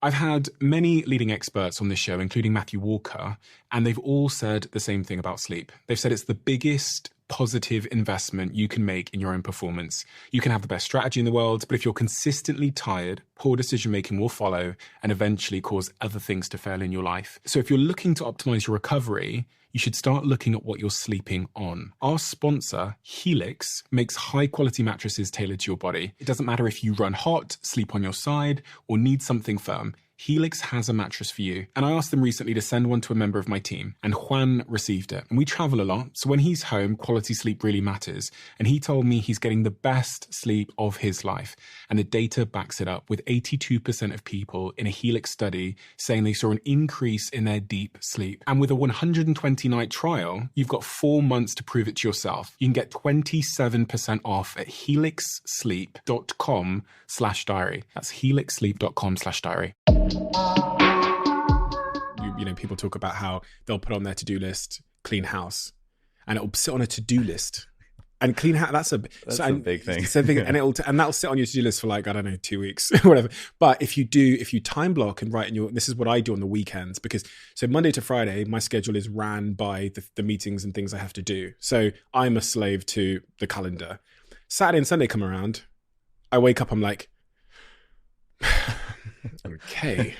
I've had many leading experts on this show, including Matthew Walker, and they've all said the same thing about sleep. They've said it's the biggest positive investment you can make in your own performance. You can have the best strategy in the world, but if you're consistently tired, poor decision-making will follow and eventually cause other things to fail in your life. So if you're looking to optimize your recovery, you should start looking at what you're sleeping on. Our sponsor, Helix, makes high-quality mattresses tailored to your body. It doesn't matter if you run hot, sleep on your side, or need something firm. Helix has a mattress for you. And I asked them recently to send one to a member of my team, and Juan received it. And we travel a lot, so when he's home, quality sleep really matters. And he told me he's getting the best sleep of his life. And the data backs it up, with 82% of people in a Helix study saying they saw an increase in their deep sleep. And with a 120-night trial, you've got 4 months to prove it to yourself. You can get 27% off at helixsleep.com/diary. That's helixsleep.com/diary. You know, people talk about how they'll put on their to-do list, clean house, and it'll sit on a to-do list. And clean house, that's a big thing. It's a big, and that'll sit on your to-do list for like, I don't know, 2 weeks, whatever. But if you time block and write in this is what I do on the weekends, because so Monday to Friday, my schedule is ran by the meetings and things I have to do. So I'm a slave to the calendar. Saturday and Sunday come around, I wake up, I'm like, okay.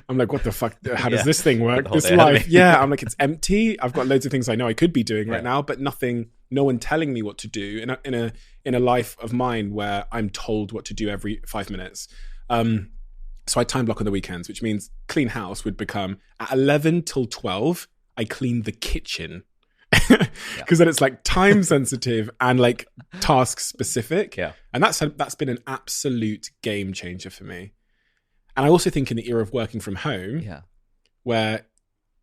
I'm like, what the fuck? How does this thing work? This life. Yeah. I'm like, it's empty. I've got loads of things I know I could be doing right now, but no one telling me what to do in a life of mine where I'm told what to do every 5 minutes. So I time block on the weekends, which means clean house would become at 11 till 12, I clean the kitchen. Because then it's like time sensitive and like task specific. Yeah. And that's been an absolute game changer for me. And I also think in the era of working from home, where,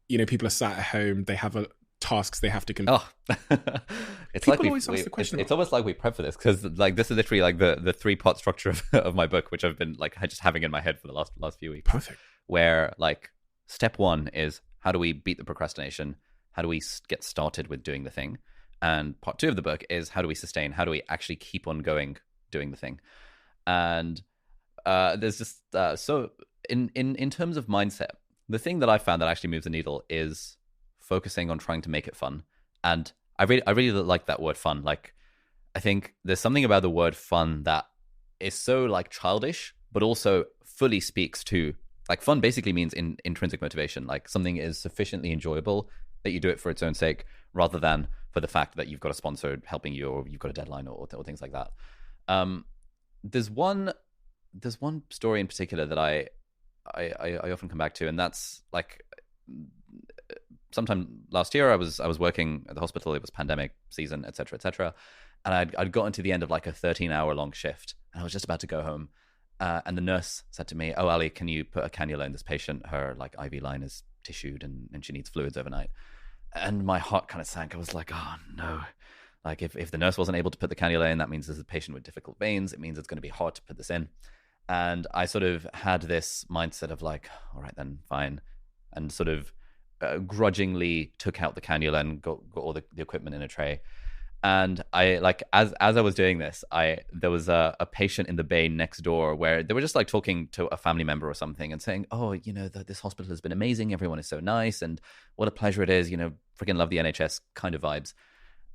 you know, people are sat at home, they have tasks they have to complete. It's always ask the question. It's almost like we prep for this, because like this is literally like the 3-part structure of my book, which I've been like just having in my head for the last few weeks. Perfect. Where like step 1 is, how do we beat the procrastination? How do we get started with doing the thing? And part 2 of the book is, how do we sustain? How do we actually keep on going doing the thing? And there's just so in terms of mindset, the thing that I found that actually moves the needle is focusing on trying to make it fun. And I really like that word fun. Like, I think there's something about the word fun that is so like childish, but also fully speaks to, like, fun basically means intrinsic motivation. Like, something is sufficiently enjoyable that you do it for its own sake, rather than for the fact that you've got a sponsor helping you, or you've got a deadline, or things like that. There's one story in particular that I often come back to, and that's like, sometime last year I was working at the hospital. It was pandemic season, etc., and I'd gotten to the end of like a 13-hour long shift, and I was just about to go home, and the nurse said to me, "Oh, Ali, can you put a cannula in this patient? Her like IV line is tissued and she needs fluids overnight." And my heart kind of sank. I was like, oh no. Like, if the nurse wasn't able to put the cannula in, that means there's a patient with difficult veins. It means it's going to be hard to put this in. And I sort of had this mindset of like, all right, then fine. And sort of grudgingly took out the cannula and got all the equipment in a tray. And I, like, as I was doing this, there was a patient in the bay next door where they were just like talking to a family member or something and saying, "Oh, you know, this hospital has been amazing. Everyone is so nice, and what a pleasure it is. You know, freaking love the NHS," kind of vibes.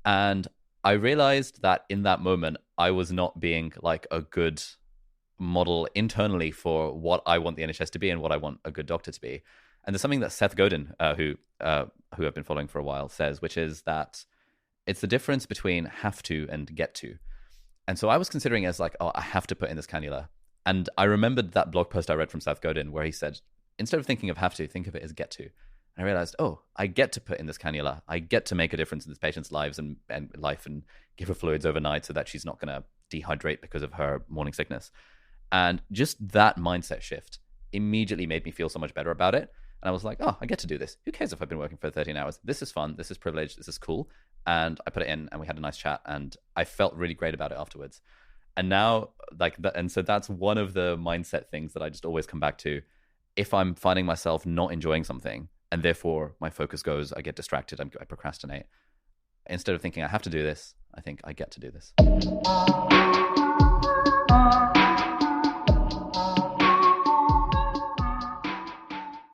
And I realized that in that moment, I was not being like a good model internally for what I want the NHS to be and what I want a good doctor to be. And there's something that Seth Godin, who I've been following for a while, says, which is that it's the difference between have to and get to. And so I was considering it as like, oh, I have to put in this cannula. And I remembered that blog post I read from Seth Godin where he said, instead of thinking of have to, think of it as get to. And I realized, oh, I get to put in this cannula. I get to make a difference in this patient's lives and life, and give her fluids overnight so that she's not going to dehydrate because of her morning sickness. And just that mindset shift immediately made me feel so much better about it. And I was like, oh, I get to do this. Who cares if I've been working for 13 hours? This is fun. This is privilege. This is cool. And I put it in, and we had a nice chat, and I felt really great about it afterwards. And now, like, and so that's one of the mindset things that I just always come back to. If I'm finding myself not enjoying something, and therefore my focus goes, I get distracted, I procrastinate. Instead of thinking I have to do this, I think I get to do this.